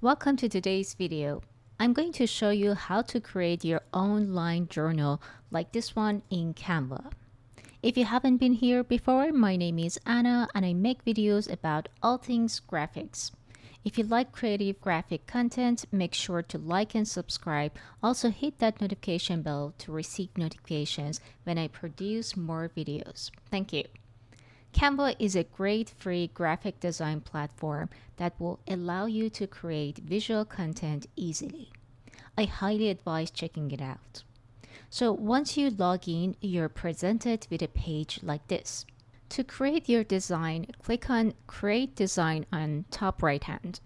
Welcome to today's video. I'm going to show you how to create your own line journal like this one in Canva. If you haven't been here before, my name is Anna and I make videos about all things graphics. If you like creative graphic content, make sure to like and subscribe. Also hit that notification bell to receive notifications when I produce more videos. Thank you. Canva is a great free graphic design platform that will allow you to create visual content easily. I highly advise checking it out. So once you log in, you're presented with a page like this. To create your design, click on Create Design on top right hand.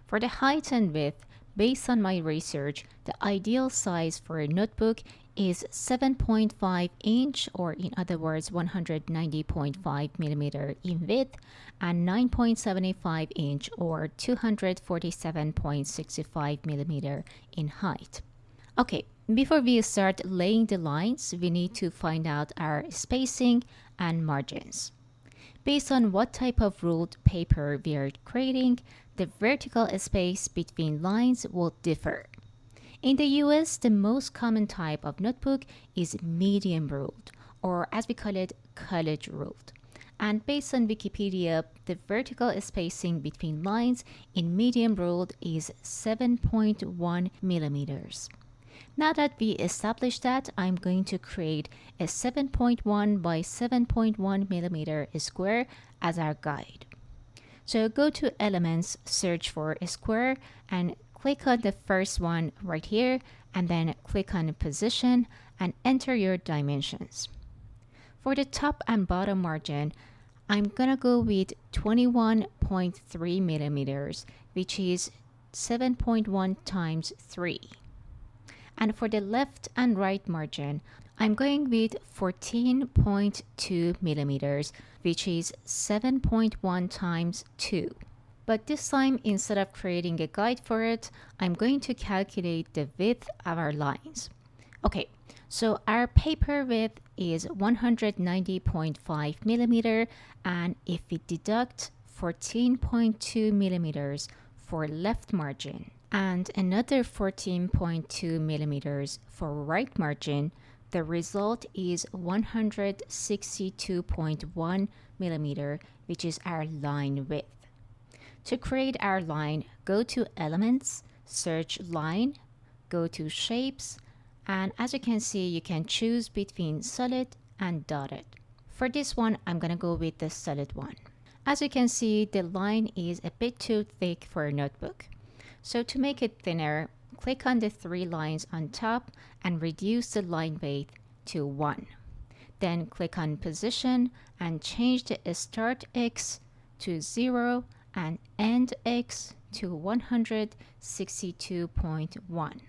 For the height and width, based on my research, the ideal size for a notebook is 7.5 inch, or in other words 190.5 millimeter in width, and 9.75 inch or 247.65 millimeter in height. Okay, before we start laying the lines, we need to find out our spacing and margins. Based on what type of ruled paper we are creating, the vertical space between lines will differ. In the US, the most common type of notebook is medium ruled, or as we call it, college ruled. And based on Wikipedia, the vertical spacing between lines in medium ruled is 7.1 millimeters. Now that we established that, I'm going to create a 7.1 by 7.1 millimeter square as our guide. So go to Elements, search for a square, and click on the first one right here, and then click on Position and enter your dimensions. For the top and bottom margin, I'm gonna go with 21.3 millimeters, which is 7.1 times 3. And for the left and right margin, I'm going with 14.2 millimeters, which is 7.1 times 2. But this time, instead of creating a guide for it, I'm going to calculate the width of our lines. Okay, so our paper width is 190.5 millimeter, and if we deduct 14.2 millimeters for left margin and another 14.2 millimeters for right margin, the result is 162.1 millimeter, which is our line width. To create our line, go to Elements, search Line, go to Shapes, and as you can see, you can choose between solid and dotted. For this one, I'm gonna go with the solid one. As you can see, the line is a bit too thick for a notebook. So to make it thinner, click on the 3 lines on top and reduce the line weight to 1. Then click on Position and change the Start X to 0 and End X to 162.1.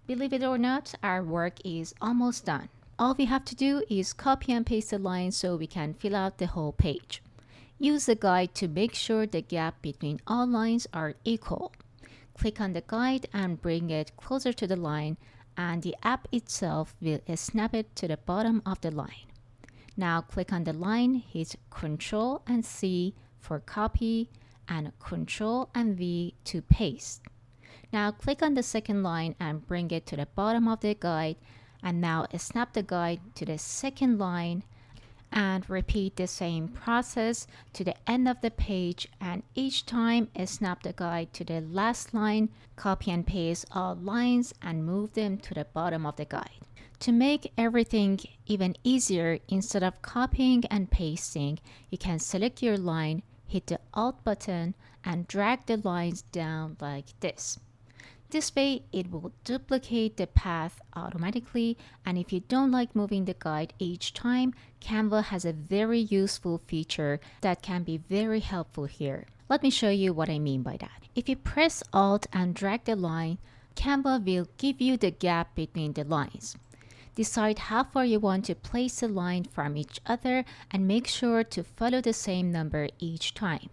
Believe it or not, our work is almost done. All we have to do is copy and paste the lines so we can fill out the whole page. Use the guide to make sure the gap between all lines are equal. Click on the guide and bring it closer to the line, and the app itself will snap it to the bottom of the line. Now click on the line, hit Ctrl and C for copy, and Ctrl and V to paste. Now click on the second line and bring it to the bottom of the guide, and now snap the guide to the second line and repeat the same process to the end of the page, and each time snap the guide to the last line, copy and paste all lines and move them to the bottom of the guide. To make everything even easier, instead of copying and pasting, you can select your line, hit the Alt button and drag the lines down like this. This way, it will duplicate the path automatically, and if you don't like moving the guide each time, Canva has a very useful feature that can be very helpful here. Let me show you what I mean by that. If you press Alt and drag the line, Canva will give you the gap between the lines. Decide how far you want to place the line from each other and make sure to follow the same number each time.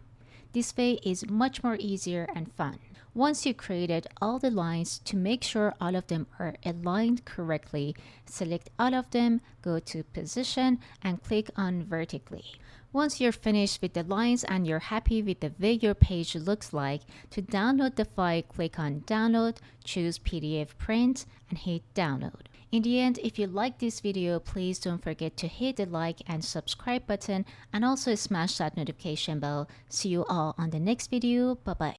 This way is much more easier and fun. Once you created all the lines, to make sure all of them are aligned correctly, select all of them, go to Position, and click on Vertically. Once you're finished with the lines and you're happy with the way your page looks like, to download the file, click on Download, choose PDF Print, and hit Download. In the end, if you like this video, please don't forget to hit the like and subscribe button and also smash that notification bell. See you all on the next video. Bye bye.